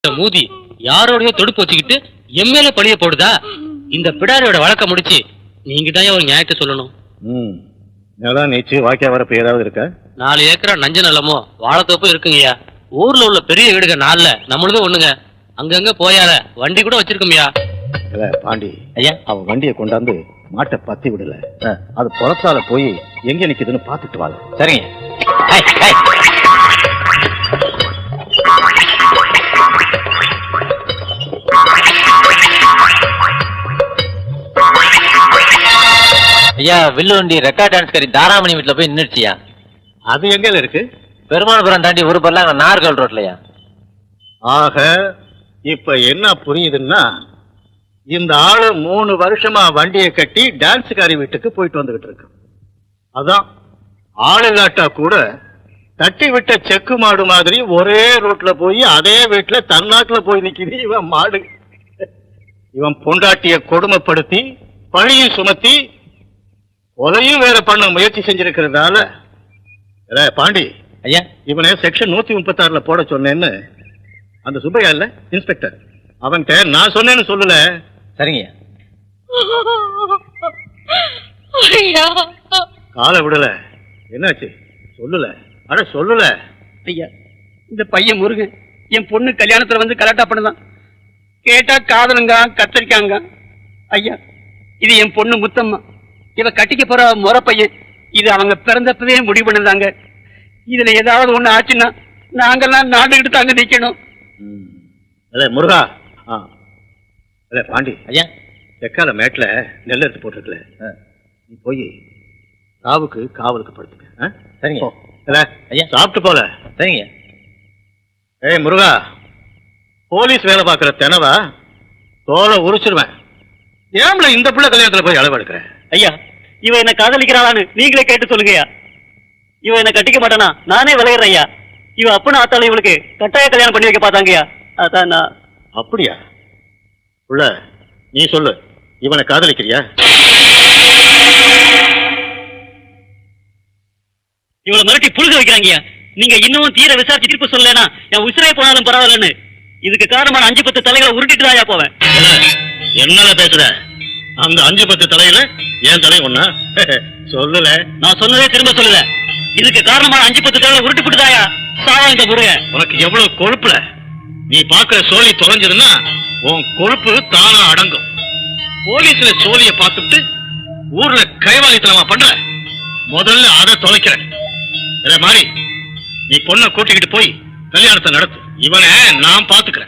கெட்ட மூதி யாரோடய தொடுப்பு வச்சுக்கிட்டு எம்எல்ஏ பழிய போடுதா? இந்த பிடாரியோட வழக்க முடிச்சு நீங்க தான் ஒரு நியாயத்தை சொல்லணும். நிலம் நீச்சு வாக்கியா வரப்பு ஏதாவது இருக்கா? 4 ஏக்கரா நஞ்ச நிலமோ வாழைத்தோப்பும் இருக்குங்கய்யா. ஊர்ல உள்ள பெரிய வீடுக 4 நம்மளது ஒண்ணுங்க. அங்கங்க போயாத வண்டி கூட வச்சிருக்கோம்யா. பாண்டி ஐயா, அவன் வண்டியை கொண்டாந்து மாட்டை பத்தி விடல, அது புறத்தால போய் எங்க நிக்குதுன்னு பாத்துட்டு வாங்க. சரிங்க. ஐயா, வில்லுவண்டி ரெக்கார்ட் டான்ஸ்காரி தாராமணி வீட்டுல போய் நின்றுச்சியா. அது எங்க இருக்கு? பெருமாள்புரம் தாண்டி ஒரு பல்ல நார்கல் ரோட்லயா. ஆக இப்ப என்ன புரியுதுன்னா, இந்த ஆளு 3 வருஷமா வண்டியை கட்டி டான்ஸ்காரி வீட்டுக்கு போயிட்டு வந்துகிட்டு இருக்கு. அதான் ஆளு இல்லாட்டா கூட தட்டி விட்ட செக்கு மாடு மாதிரி ஒரே ரோட்ல போய் அதே வீட்டுல தன்னாட்டுல போய் நிக்குது இவன் மாடு. இவன் பொண்டாட்டிய கொடுமைப்படுத்தி பழியும் சுமத்தி கொலையும் வேற பண்ண முயற்சி செஞ்சிருக்கிறதால பாண்டி ஐயா, இவனை செக்ஷன் 136 போட சொன்னேன்னு அந்த சுப்பையா இல்ல இன்ஸ்பெக்டர், அவன்கிட்ட நான் சொன்னேன்னு சொல்லல. சரிங்க. காலை விடல. என்னாச்சு சொல்லல? அட சொல்லல. ஐயா, இந்த பையன் முருகன் என் பொண்ணு கல்யாணத்துல வந்து கலாட்டா பண்ணுதான். கேட்டா காதலுங்க கத்தரிக்காங்க. ஐயா, இது என் பொண்ணு முத்தம்மா. இவ கட்டிக்க போற முறை பையன். இது அவங்க பிறந்தப்பவே முடிவு பண்ணுதாங்க. இதுல ஏதாவது ஒண்ணு ஆச்சுன்னா நாங்கெல்லாம் நாட்டுக்கிட்டு தாங்க நிக்கணும். முருகா. பாண்டி ஐயா, தெக்கால மேட்ல நெல் எடுத்து போட்டுருக்கல, நீ போய் காவுக்கு காவலுக்கு படுத்துக்க. சரிங்க ஐயா, சாப்பிட்டு போல. சரிங்க. ஏய் முருகா, போலீஸ் வேலை பார்க்கிற தெனவா தோலை உரிச்சிருவேன். ஏம்ல இந்த பிள்ளை கல்யாணத்துல போய் அளவு எடுக்கிற? ஐயா, இவ என்ன காதலிக்கிறாளான்னு நீங்களே கேட்டு சொல்லுங்கய்யா. இவ என்ன கட்டிக்க மாட்டானா நானே விளையிறேன் ஐயா. இவ அப்பன்னு ஆத்தாலும் இவளுக்கு கட்டாய கல்யாணம் பண்ணி வைக்க பார்த்தாங்கய்யா. அதான் நான். அப்படியா? உள்ள நீ சொல்லு, இவனை காதலிக்கிறியா? இவளை மிரட்டி புழுக வைக்கிறாங்கய்யா. நீங்க இன்னும் தீர விசாரிச்சு தீர்ப்பு சொல்லலைன்னா என் உசிரே போனாலும் பரவாயில்லன்னு இதுக்கு காரணமான 5-10 தலைகளை உருட்டிட்டு தான் போவேன். என்னால பேசுற? அந்த 5-10 தலையில என் தலை ஒண்ணா? சொல்லல. நான் சொன்னதே திரும்ப சொல்லல. இதுக்கு காரணமான 5-10 தலைகளை உருட்டி போட்டுதாயா சாவா இந்த முருகன். உனக்கு எவ்வளவு கொழுப்புல நீ பாக்குற சோழி தொலைஞ்சதுன்னா உன் கொழுப்பு தானா அடங்கும். போலீஸ்ல சோழிய பார்த்துட்டு ஊர்ல கைவாளித்தனமா பண்ற, முதல்ல அதை தொலைக்கிறேன். மாதிரி நீ பொண்ணை கூட்டிக்கிட்டு போய் கல்யாணத்தை நடத்து. இவனை நான் பாத்துக்கிறேன்.